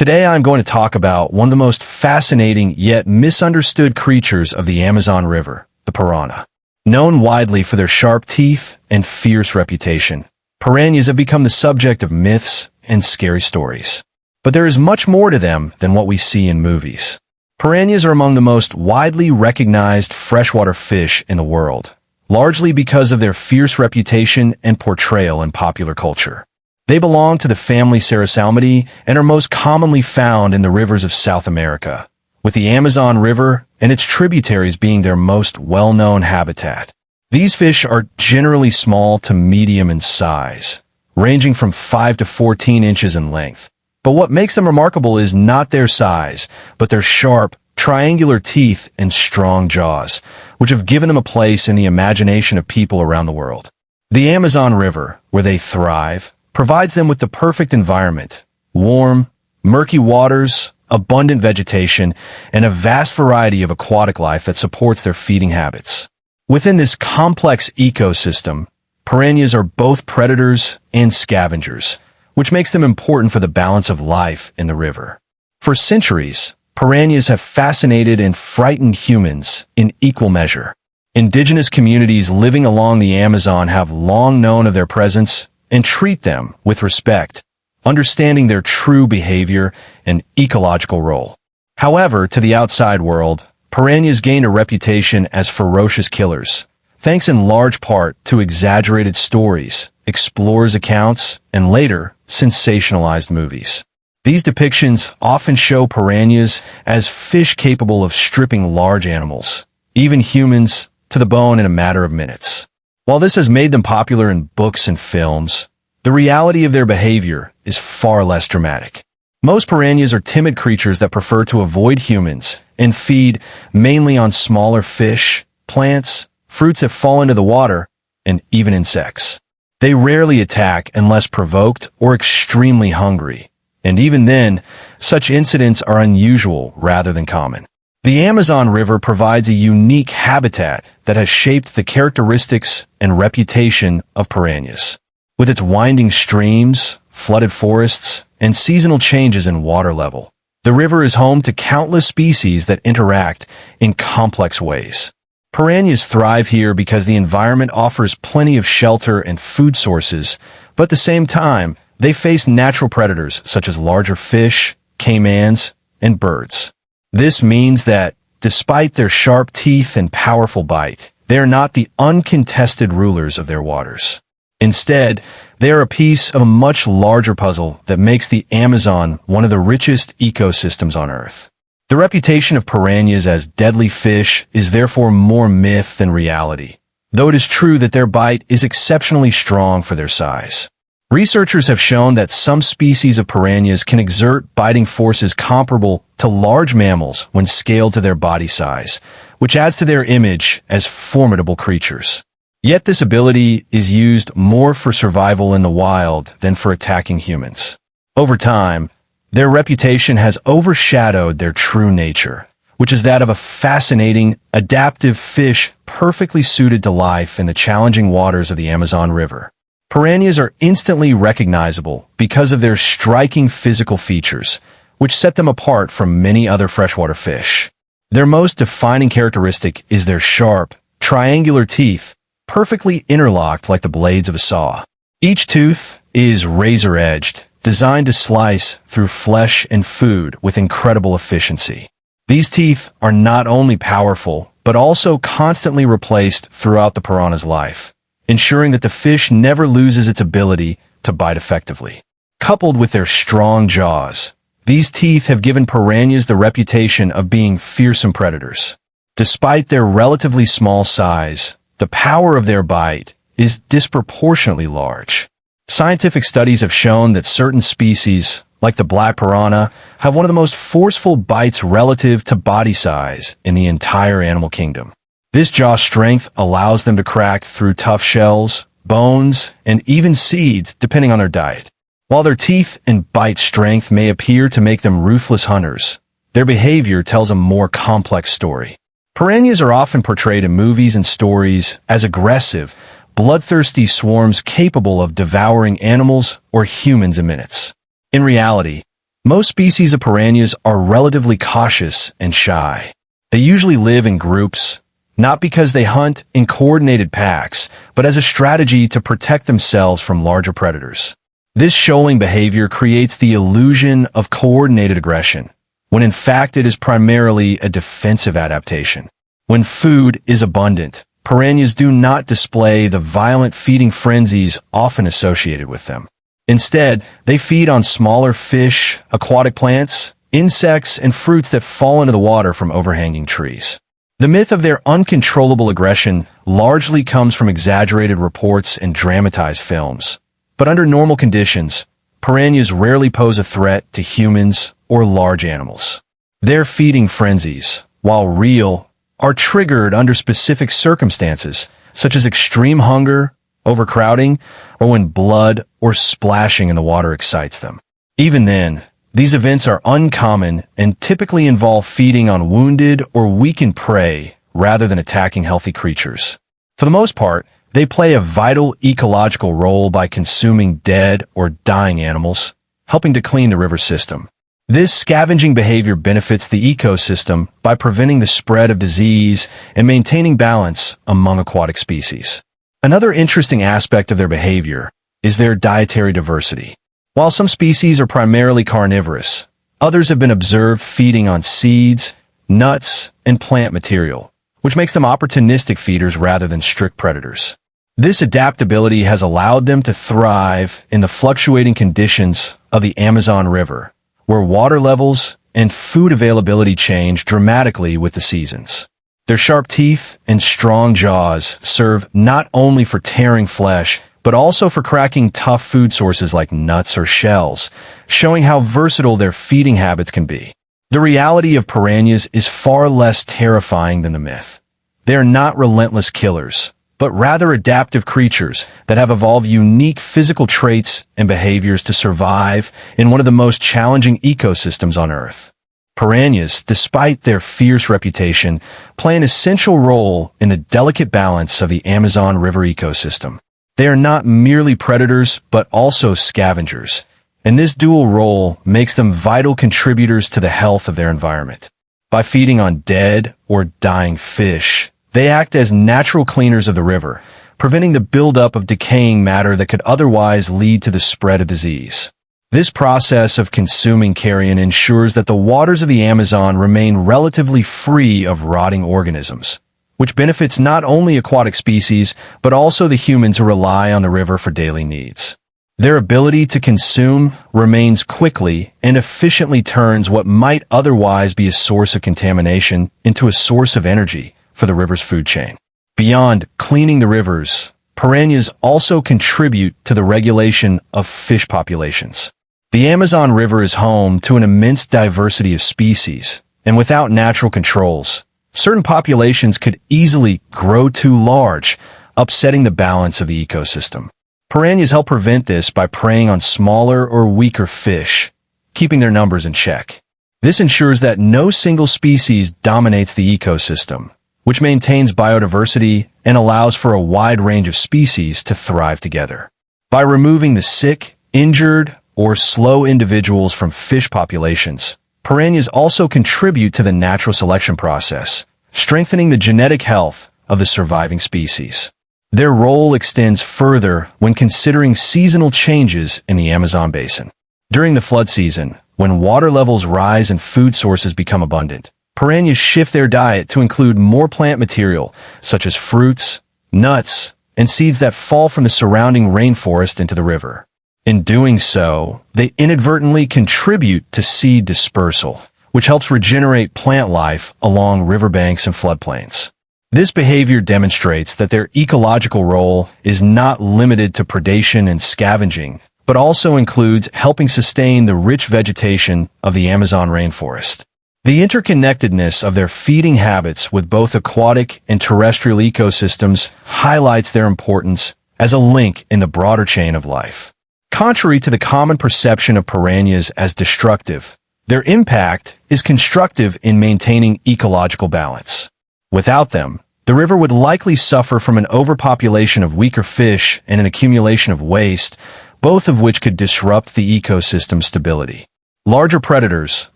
Today I'm going to talk about one of the most fascinating yet misunderstood creatures of the Amazon River, the piranha. Known widely for their sharp teeth and fierce reputation, piranhas have become the subject of myths and scary stories. But there is much more to them than what we see in movies. Piranhas are among the most widely recognized freshwater fish in the world, largely because of their fierce reputation and portrayal in popular culture. They belong to the family Serrasalmidae and are most commonly found in the rivers of South America, with the Amazon River and its tributaries being their most well-known habitat. These fish are generally small to medium in size, ranging from 5 to 14 inches in length. But what makes them remarkable is not their size, but their sharp, triangular teeth and strong jaws, which have given them a place in the imagination of people around the world. The Amazon River, where they thrive, provides them with the perfect environment: warm, murky waters, abundant vegetation, and a vast variety of aquatic life that supports their feeding habits. Within this complex ecosystem, piranhas are both predators and scavengers, which makes them important for the balance of life in the river. For centuries, piranhas have fascinated and frightened humans in equal measure. Indigenous communities living along the Amazon have long known of their presence and treat them with respect, understanding their true behavior and ecological role. However, to the outside world, piranhas gained a reputation as ferocious killers, thanks in large part to exaggerated stories, explorers' accounts, and later, sensationalized movies. These depictions often show piranhas as fish capable of stripping large animals, even humans, to the bone in a matter of minutes. While this has made them popular in books and films, the reality of their behavior is far less dramatic. Most piranhas are timid creatures that prefer to avoid humans and feed mainly on smaller fish, plants, fruits that fall into the water, and even insects. They rarely attack unless provoked or extremely hungry, and even then, such incidents are unusual rather than common. The Amazon River provides a unique habitat that has shaped the characteristics and reputation of piranhas. With its winding streams, flooded forests, and seasonal changes in water level, the river is home to countless species that interact in complex ways. Piranhas thrive here because the environment offers plenty of shelter and food sources, but at the same time, they face natural predators such as larger fish, caimans, and birds. This means that, despite their sharp teeth and powerful bite, they are not the uncontested rulers of their waters. Instead, they are a piece of a much larger puzzle that makes the Amazon one of the richest ecosystems on Earth. The reputation of piranhas as deadly fish is therefore more myth than reality, though it is true that their bite is exceptionally strong for their size. Researchers have shown that some species of piranhas can exert biting forces comparable to large mammals when scaled to their body size, which adds to their image as formidable creatures. Yet this ability is used more for survival in the wild than for attacking humans. Over time, their reputation has overshadowed their true nature, which is that of a fascinating, adaptive fish perfectly suited to life in the challenging waters of the Amazon River. Piranhas are instantly recognizable because of their striking physical features, which set them apart from many other freshwater fish. Their most defining characteristic is their sharp, triangular teeth, perfectly interlocked like the blades of a saw. Each tooth is razor-edged, designed to slice through flesh and food with incredible efficiency. These teeth are not only powerful, but also constantly replaced throughout the piranha's life, ensuring that the fish never loses its ability to bite effectively. Coupled with their strong jaws, these teeth have given piranhas the reputation of being fearsome predators. Despite their relatively small size, the power of their bite is disproportionately large. Scientific studies have shown that certain species, like the black piranha, have one of the most forceful bites relative to body size in the entire animal kingdom. This jaw strength allows them to crack through tough shells, bones, and even seeds depending on their diet. While their teeth and bite strength may appear to make them ruthless hunters, their behavior tells a more complex story. Piranhas are often portrayed in movies and stories as aggressive, bloodthirsty swarms capable of devouring animals or humans in minutes. In reality, Most species of piranhas are relatively cautious and shy. They usually live in groups, not because they hunt in coordinated packs, but as a strategy to protect themselves from larger predators. This shoaling behavior creates the illusion of coordinated aggression, when in fact it is primarily a defensive adaptation. When food is abundant, piranhas do not display the violent feeding frenzies often associated with them. Instead, they feed on smaller fish, aquatic plants, insects, and fruits that fall into the water from overhanging trees. The myth of their uncontrollable aggression largely comes from exaggerated reports and dramatized films. But under normal conditions, piranhas rarely pose a threat to humans or large animals. Their feeding frenzies, while real, are triggered under specific circumstances, such as extreme hunger, overcrowding, or when blood or splashing in the water excites them. Even then, these events are uncommon and typically involve feeding on wounded or weakened prey rather than attacking healthy creatures. For the most part, they play a vital ecological role by consuming dead or dying animals, helping to clean the river system. This scavenging behavior benefits the ecosystem by preventing the spread of disease and maintaining balance among aquatic species. Another interesting aspect of their behavior is their dietary diversity. While some species are primarily carnivorous, others have been observed feeding on seeds, nuts, and plant material, which makes them opportunistic feeders rather than strict predators. This adaptability has allowed them to thrive in the fluctuating conditions of the Amazon River, where water levels and food availability change dramatically with the seasons. Their sharp teeth and strong jaws serve not only for tearing flesh, but also for cracking tough food sources like nuts or shells, showing how versatile their feeding habits can be. The reality of piranhas is far less terrifying than the myth. They are not relentless killers, but rather adaptive creatures that have evolved unique physical traits and behaviors to survive in one of the most challenging ecosystems on Earth. Piranhas, despite their fierce reputation, play an essential role in the delicate balance of the Amazon River ecosystem. They are not merely predators, but also scavengers, and this dual role makes them vital contributors to the health of their environment. By feeding on dead or dying fish, they act as natural cleaners of the river, preventing the buildup of decaying matter that could otherwise lead to the spread of disease. This process of consuming carrion ensures that the waters of the Amazon remain relatively free of rotting organisms, which benefits not only aquatic species, but also the humans who rely on the river for daily needs. Their ability to consume remains quickly and efficiently turns what might otherwise be a source of contamination into a source of energy for the river's food chain. Beyond cleaning the rivers, piranhas also contribute to the regulation of fish populations. The Amazon River is home to an immense diversity of species, and without natural controls, certain populations could easily grow too large, upsetting the balance of the ecosystem. Piranhas help prevent this by preying on smaller or weaker fish, keeping their numbers in check. This ensures that no single species dominates the ecosystem, which maintains biodiversity and allows for a wide range of species to thrive together. By removing the sick, injured, or slow individuals from fish populations, piranhas also contribute to the natural selection process, strengthening the genetic health of the surviving species. Their role extends further when considering seasonal changes in the Amazon basin. During the flood season, when water levels rise and food sources become abundant, piranhas shift their diet to include more plant material, such as fruits, nuts, and seeds that fall from the surrounding rainforest into the river. In doing so, they inadvertently contribute to seed dispersal, which helps regenerate plant life along riverbanks and floodplains. This behavior demonstrates that their ecological role is not limited to predation and scavenging, but also includes helping sustain the rich vegetation of the Amazon rainforest. The interconnectedness of their feeding habits with both aquatic and terrestrial ecosystems highlights their importance as a link in the broader chain of life. Contrary to the common perception of piranhas as destructive, their impact is constructive in maintaining ecological balance. Without them, the river would likely suffer from an overpopulation of weaker fish and an accumulation of waste, both of which could disrupt the ecosystem's stability. Larger predators,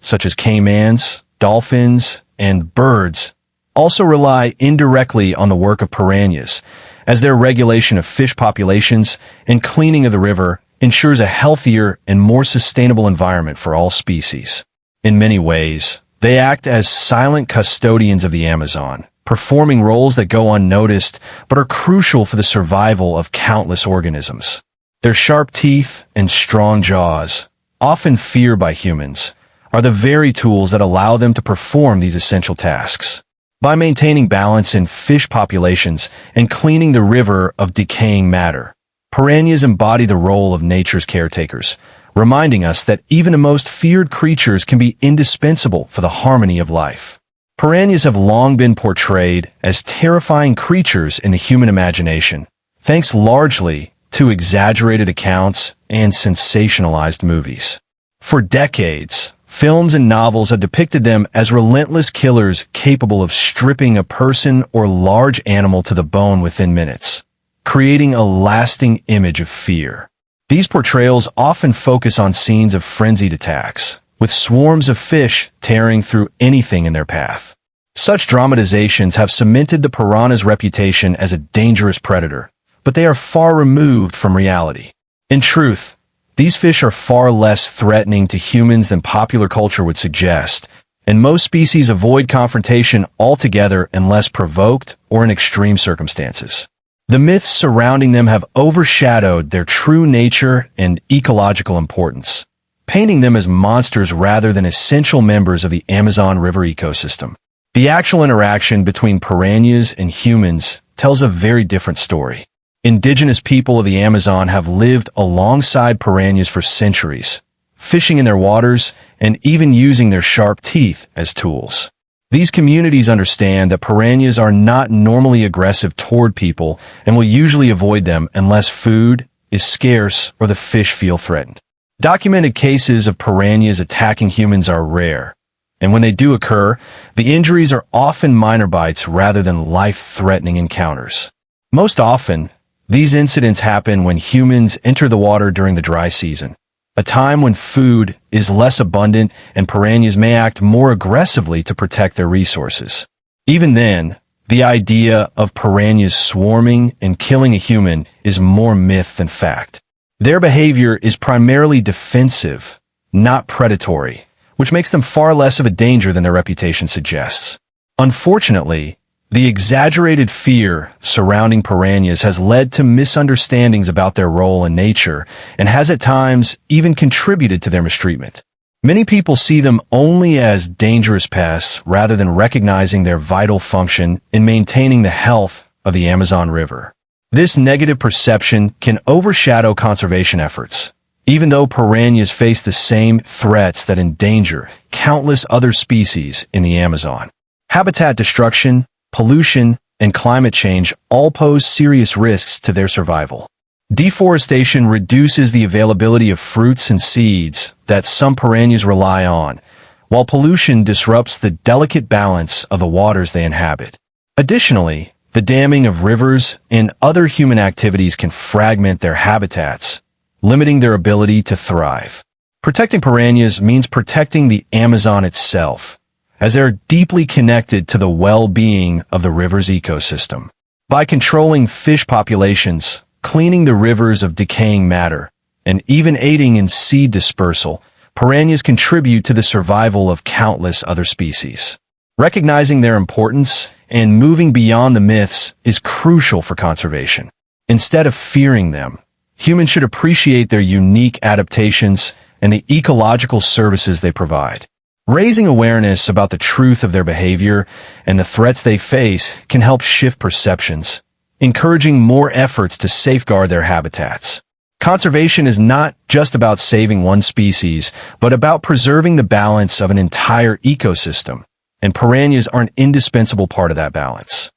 such as caimans, dolphins, and birds, also rely indirectly on the work of piranhas, as their regulation of fish populations and cleaning of the river ensures a healthier and more sustainable environment for all species. In many ways, they act as silent custodians of the Amazon, performing roles that go unnoticed but are crucial for the survival of countless organisms. Their sharp teeth and strong jaws, often feared by humans, are the very tools that allow them to perform these essential tasks. By maintaining balance in fish populations and cleaning the river of decaying matter, piranhas embody the role of nature's caretakers, reminding us that even the most feared creatures can be indispensable for the harmony of life. Piranhas have long been portrayed as terrifying creatures in the human imagination, thanks largely to exaggerated accounts and sensationalized movies. For decades, films and novels have depicted them as relentless killers capable of stripping a person or large animal to the bone within minutes, creating a lasting image of fear. These portrayals often focus on scenes of frenzied attacks, with swarms of fish tearing through anything in their path. Such dramatizations have cemented the piranha's reputation as a dangerous predator, but they are far removed from reality. In truth, these fish are far less threatening to humans than popular culture would suggest, and most species avoid confrontation altogether unless provoked or in extreme circumstances. The myths surrounding them have overshadowed their true nature and ecological importance, painting them as monsters rather than essential members of the Amazon River ecosystem. The actual interaction between piranhas and humans tells a very different story. Indigenous people of the Amazon have lived alongside piranhas for centuries, fishing in their waters and even using their sharp teeth as tools. These communities understand that piranhas are not normally aggressive toward people and will usually avoid them unless food is scarce or the fish feel threatened. Documented cases of piranhas attacking humans are rare, and when they do occur, the injuries are often minor bites rather than life-threatening encounters. Most often, these incidents happen when humans enter the water during the dry season, a time when food is less abundant and piranhas may act more aggressively to protect their resources. Even then, the idea of piranhas swarming and killing a human is more myth than fact. Their behavior is primarily defensive, not predatory, which makes them far less of a danger than their reputation suggests. Unfortunately, the exaggerated fear surrounding piranhas has led to misunderstandings about their role in nature and has at times even contributed to their mistreatment. Many people see them only as dangerous pests rather than recognizing their vital function in maintaining the health of the Amazon River. This negative perception can overshadow conservation efforts, even though piranhas face the same threats that endanger countless other species in the Amazon. Habitat destruction, pollution, and climate change all pose serious risks to their survival. Deforestation reduces the availability of fruits and seeds that some piranhas rely on, while pollution disrupts the delicate balance of the waters they inhabit. Additionally, the damming of rivers and other human activities can fragment their habitats, limiting their ability to thrive. Protecting piranhas means protecting the Amazon itself, as they are deeply connected to the well-being of the river's ecosystem. By controlling fish populations, cleaning the rivers of decaying matter, and even aiding in seed dispersal, piranhas contribute to the survival of countless other species. Recognizing their importance and moving beyond the myths is crucial for conservation. Instead of fearing them, humans should appreciate their unique adaptations and the ecological services they provide. Raising awareness about the truth of their behavior and the threats they face can help shift perceptions, encouraging more efforts to safeguard their habitats. Conservation is not just about saving one species, but about preserving the balance of an entire ecosystem, and piranhas are an indispensable part of that balance.